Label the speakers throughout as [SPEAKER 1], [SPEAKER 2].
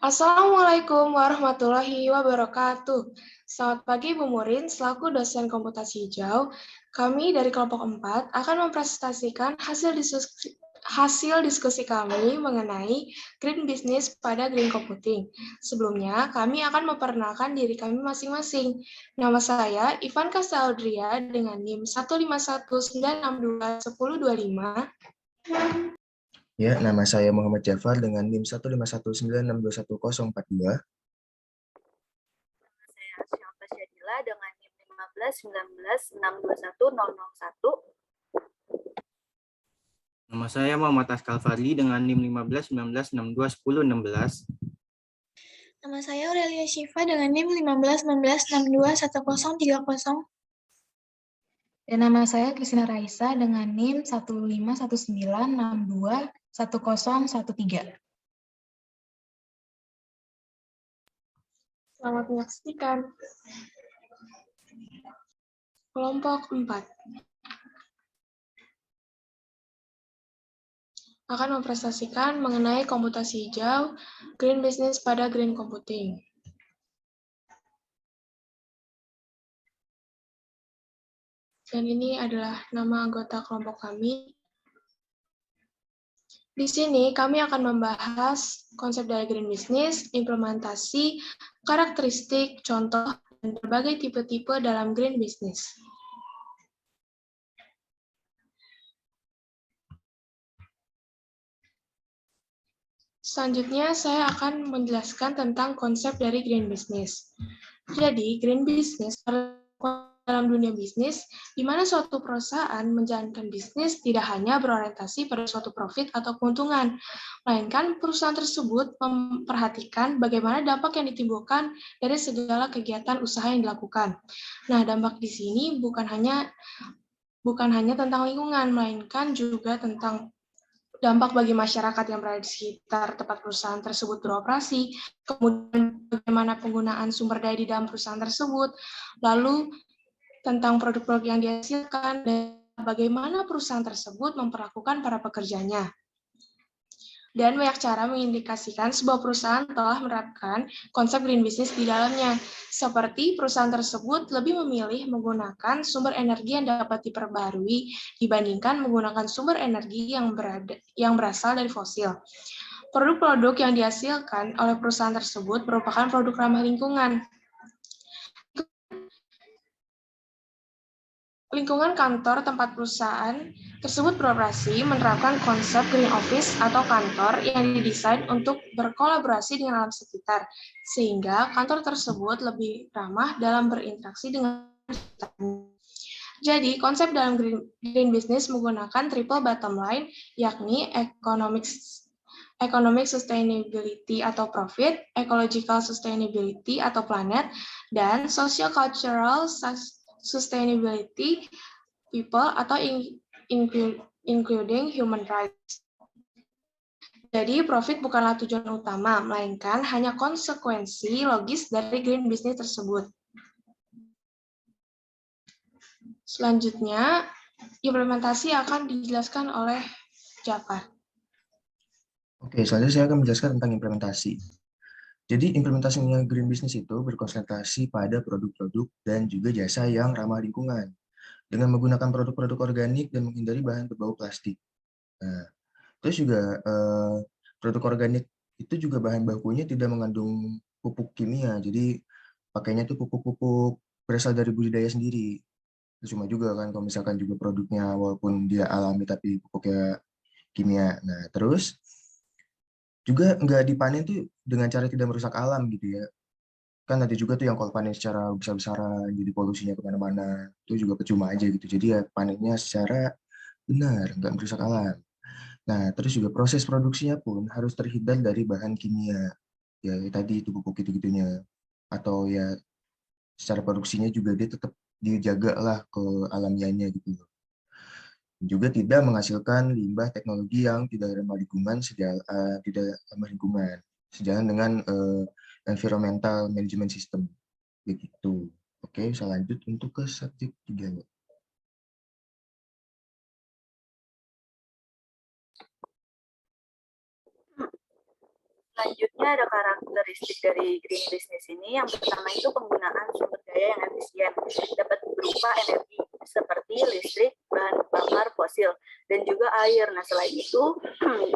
[SPEAKER 1] Assalamualaikum warahmatullahi wabarakatuh. Selamat pagi Bu Murin, selaku dosen komputasi hijau. Kami dari kelompok 4 akan mempresentasikan hasil diskusi kami mengenai green business pada green computing. Sebelumnya, kami akan memperkenalkan diri kami masing-masing. Nama saya Ivan Kasaudria dengan NIM 15196211025.
[SPEAKER 2] Ya, nama saya Muhammad Jafar dengan NIM 15196211042.
[SPEAKER 3] Saya Syampa Syadila dengan NIM 151962101.
[SPEAKER 4] Nama saya Muhammad Askal Fadli dengan NIM 1519621016.
[SPEAKER 5] Nama saya Aurelia Syifa dengan NIM 1519621030.
[SPEAKER 6] Dan nama saya Kristina Raisa dengan NIM 1519621013.
[SPEAKER 1] Selamat menyaksikan. Kelompok 4 akan mempresentasikan mengenai komputasi hijau, green business pada green computing. Dan ini adalah nama anggota kelompok kami. Di sini kami akan membahas konsep dari green business, implementasi, karakteristik, contoh, dan berbagai tipe-tipe dalam green business. Selanjutnya, saya akan menjelaskan tentang konsep dari green business. Jadi, green business dalam dunia bisnis, di mana suatu perusahaan menjalankan bisnis tidak hanya berorientasi pada suatu profit atau keuntungan, melainkan perusahaan tersebut memperhatikan bagaimana dampak yang ditimbulkan dari segala kegiatan usaha yang dilakukan. Nah, dampak di sini bukan hanya tentang lingkungan, melainkan juga tentang dampak bagi masyarakat yang berada di sekitar tempat perusahaan tersebut beroperasi, kemudian bagaimana penggunaan sumber daya di dalam perusahaan tersebut, lalu tentang produk-produk yang dihasilkan, dan bagaimana perusahaan tersebut memperlakukan para pekerjanya. Dan banyak cara mengindikasikan sebuah perusahaan telah menerapkan konsep green business di dalamnya, seperti perusahaan tersebut lebih memilih menggunakan sumber energi yang dapat diperbarui dibandingkan menggunakan sumber energi yang berasal dari fosil. Produk-produk yang dihasilkan oleh perusahaan tersebut merupakan produk ramah lingkungan. Lingkungan kantor tempat perusahaan tersebut beroperasi menerapkan konsep green office atau kantor yang didesain untuk berkolaborasi dengan alam sekitar, sehingga kantor tersebut lebih ramah dalam berinteraksi dengan sekitar. Jadi, konsep dalam green business menggunakan triple bottom line, yakni economic sustainability atau profit, ecological sustainability atau planet, dan social cultural sustainability, people, atau including human rights. Jadi, profit bukanlah tujuan utama, melainkan hanya konsekuensi logis dari green business tersebut. Selanjutnya, implementasi akan dijelaskan oleh Jafar.
[SPEAKER 2] Oke, selanjutnya saya akan menjelaskan tentang implementasi. Jadi, implementasinya green business itu berkonsentrasi pada produk-produk dan juga jasa yang ramah lingkungan, dengan menggunakan produk-produk organik dan menghindari bahan berbau plastik. Nah, terus juga produk organik itu juga bahan bakunya tidak mengandung pupuk kimia, jadi pakainya tuh pupuk-pupuk berasal dari budidaya sendiri. Cuma juga kan kalau misalkan juga produknya walaupun dia alami tapi pupuknya kimia. Nah, terus juga nggak dipanen tuh dengan cara tidak merusak alam gitu ya. Kan ada juga tuh yang kalau panen secara besar-besaran, jadi polusinya kemana-mana, itu juga percuma aja gitu. Jadi ya panennya secara benar, nggak merusak alam. Nah, terus juga proses produksinya pun harus terhindar dari bahan kimia. Ya tadi itu pupuk gitu-gitunya. Atau ya secara produksinya juga dia tetap dijaga lah ke alamiahnya gitu. Juga tidak menghasilkan limbah teknologi yang tidak ramah lingkungan, sejalan dengan environmental management system begitu. Oke, bisa lanjut untuk ke subjek 3.
[SPEAKER 3] Selanjutnya ada karakteristik dari green business ini. Yang pertama itu penggunaan sumber daya yang efisien, dapat berupa energi seperti listrik, bahan bakar fosil, dan juga air. Nah, selain itu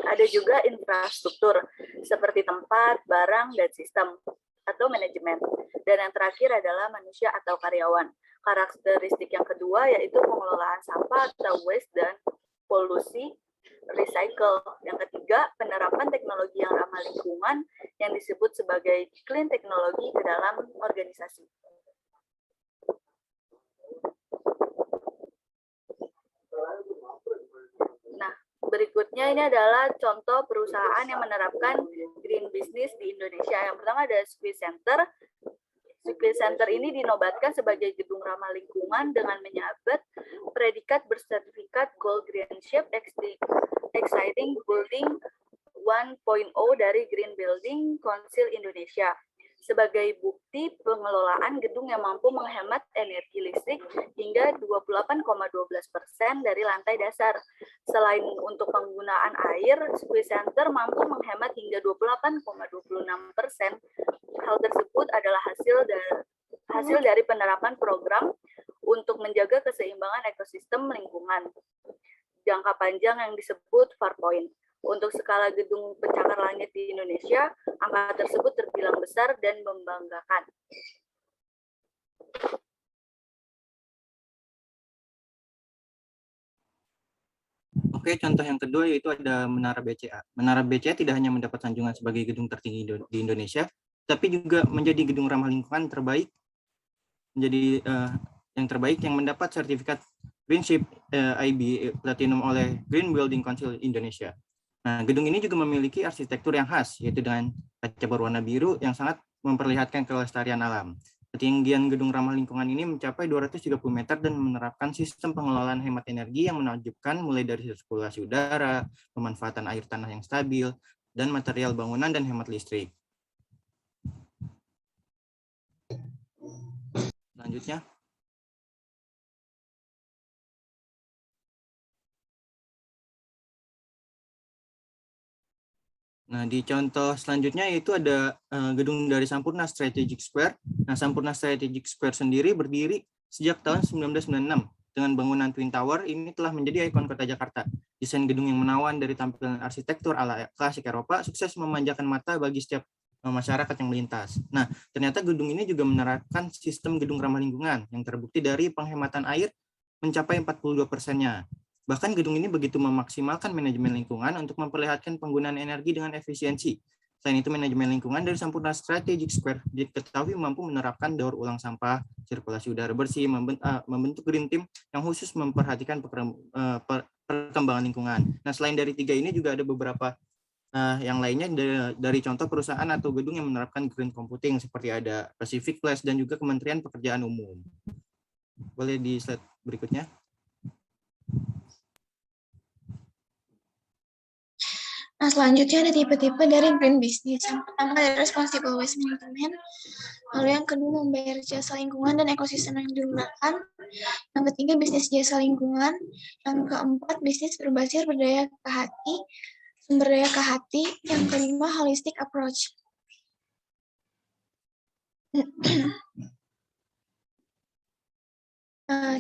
[SPEAKER 3] ada juga infrastruktur seperti tempat, barang, dan sistem atau manajemen. Dan yang terakhir adalah manusia atau karyawan. Karakteristik yang kedua yaitu pengelolaan sampah atau waste dan polusi recycle. Yang ketiga, penerapan teknologi yang ramah lingkungan yang disebut sebagai clean teknologi ke dalam organisasi. Nah, berikutnya ini adalah contoh perusahaan yang menerapkan green business di Indonesia. Yang pertama ada Squeeze Center. Squeeze Center ini dinobatkan sebagai gedung ramah lingkungan dengan menyabet predikat bersertifikat Gold Green Shape Exciting Building 1.0 dari Green Building Council Indonesia sebagai bukti pengelolaan gedung yang mampu menghemat energi listrik hingga 28,12% dari lantai dasar. Selain untuk penggunaan air, Squeeze Center mampu menghemat hingga 28,26%. Hal tersebut adalah hasil dari penerapan program untuk menjaga keseimbangan ekosistem lingkungan jangka panjang yang disebut Farpoint. Untuk skala gedung pencakar langit di Indonesia, angka tersebut terbilang besar dan membanggakan.
[SPEAKER 4] Oke, contoh yang kedua yaitu ada Menara BCA. Menara BCA tidak hanya mendapat sanjungan sebagai gedung tertinggi di Indonesia, tapi juga menjadi gedung ramah lingkungan terbaik, menjadi yang terbaik yang mendapat sertifikat Green Shape IB Platinum oleh Green Building Council Indonesia. Nah, gedung ini juga memiliki arsitektur yang khas, yaitu dengan kaca berwarna biru yang sangat memperlihatkan kelestarian alam. Ketinggian gedung ramah lingkungan ini mencapai 230 meter dan menerapkan sistem pengelolaan hemat energi yang menakjubkan mulai dari sirkulasi udara, pemanfaatan air tanah yang stabil, dan material bangunan dan hemat listrik. Selanjutnya. Nah, di contoh selanjutnya yaitu ada gedung dari Sampurna Strategic Square. Nah, Sampurna Strategic Square sendiri berdiri sejak tahun 1996. Dengan bangunan Twin Tower, ini telah menjadi ikon kota Jakarta. Desain gedung yang menawan dari tampilan arsitektur ala klasik Eropa sukses memanjakan mata bagi setiap masyarakat yang melintas. Nah, ternyata gedung ini juga menerapkan sistem gedung ramah lingkungan yang terbukti dari penghematan air mencapai 42%-nya. Bahkan gedung ini begitu memaksimalkan manajemen lingkungan untuk memperlihatkan penggunaan energi dengan efisiensi. Selain itu, manajemen lingkungan dari Sampurna Strategic Square diketahui mampu menerapkan daur ulang sampah, sirkulasi udara bersih, membentuk green team yang khusus memperhatikan perkembangan lingkungan. Nah, selain dari tiga ini juga ada beberapa yang lainnya dari contoh perusahaan atau gedung yang menerapkan green computing seperti ada Pacific Place dan juga Kementerian Pekerjaan Umum. Boleh di slide berikutnya.
[SPEAKER 5] Nah, selanjutnya ada tipe-tipe dari green business. Yang pertama ada responsible waste management, lalu yang kedua membayar jasa lingkungan dan ekosistem yang digunakan, yang ketiga bisnis jasa lingkungan, yang keempat bisnis berbasis sumber daya ke hati, yang kelima holistic approach.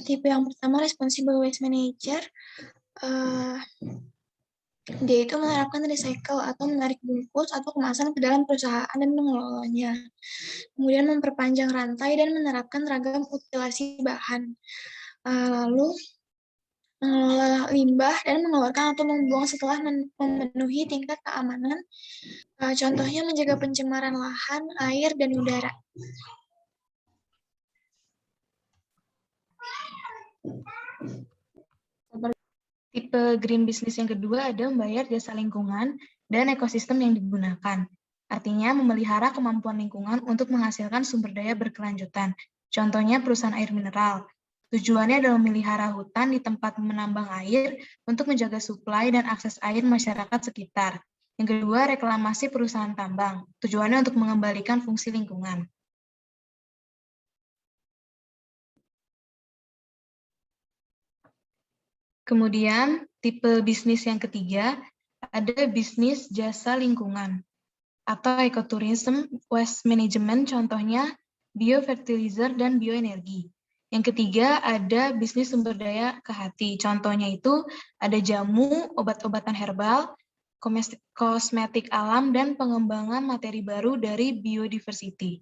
[SPEAKER 5] Tipe yang pertama responsible waste manager. Dia itu menerapkan recycle atau menarik bungkus atau kemasan ke dalam perusahaan dan mengelolanya. Kemudian memperpanjang rantai dan menerapkan ragam utilasi bahan. Lalu mengelola limbah dan mengeluarkan atau membuang setelah memenuhi tingkat keamanan. Contohnya menjaga pencemaran lahan, air, dan udara.
[SPEAKER 6] Tipe green business yang kedua ada membayar jasa lingkungan dan ekosistem yang digunakan. Artinya memelihara kemampuan lingkungan untuk menghasilkan sumber daya berkelanjutan. Contohnya perusahaan air mineral. Tujuannya adalah memelihara hutan di tempat menambang air untuk menjaga suplai dan akses air masyarakat sekitar. Yang kedua, reklamasi perusahaan tambang. Tujuannya untuk mengembalikan fungsi lingkungan. Kemudian, tipe bisnis yang ketiga, ada bisnis jasa lingkungan. atau ekoturism, waste management, contohnya biofertilizer dan bioenergi. Yang ketiga ada bisnis sumber daya ke hati, contohnya itu ada jamu, obat-obatan herbal, kosmetik alam, dan pengembangan materi baru dari biodiversity.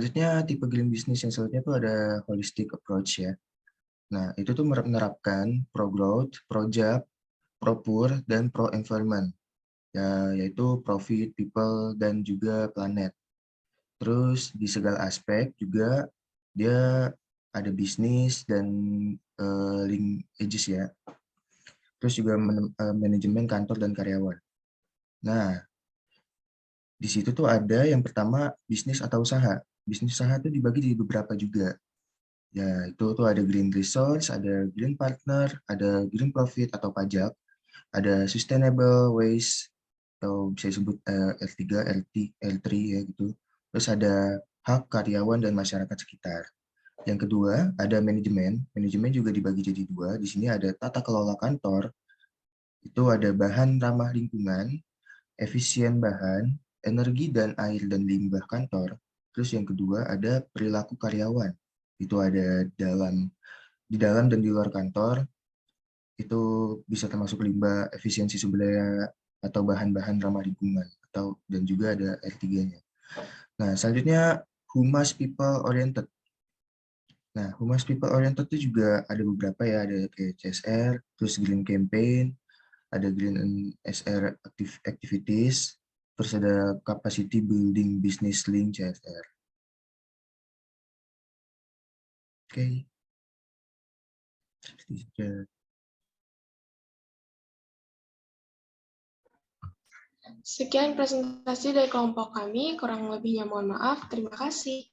[SPEAKER 2] Selanjutnya, tipe green business yang selanjutnya itu ada holistic approach ya. Nah, itu tuh menerapkan pro-growth, pro-job, pro-poor, dan pro-environment. Ya, yaitu profit, people, dan juga planet. Terus di segala aspek juga dia ada bisnis dan link edges ya. Terus juga manajemen kantor dan karyawan. Nah, di situ tuh ada yang pertama bisnis atau usaha. Bisnis usaha itu dibagi di beberapa juga. Ya, itu tuh ada green resource, ada green partner, ada green profit atau pajak, ada sustainable waste, atau bisa disebut R3, L3 ya gitu. Terus ada hak karyawan dan masyarakat sekitar. Yang kedua, ada manajemen. Manajemen juga dibagi jadi dua. Di sini ada tata kelola kantor, itu ada bahan ramah lingkungan, efisien bahan, energi dan air dan limbah kantor. Terus yang kedua ada perilaku karyawan. Itu ada di dalam dan di luar kantor. Itu bisa termasuk limbah, efisiensi sumber daya, atau bahan-bahan ramah lingkungan, dan juga ada R3-nya. Nah, selanjutnya humas people oriented. Nah, humas people oriented itu juga ada beberapa ya, ada kayak CSR, terus green campaign, ada green and SR activities, terus ada capacity building business link CSR. Oke.
[SPEAKER 1] Sekian presentasi dari kelompok kami, kurang lebihnya mohon maaf. Terima kasih.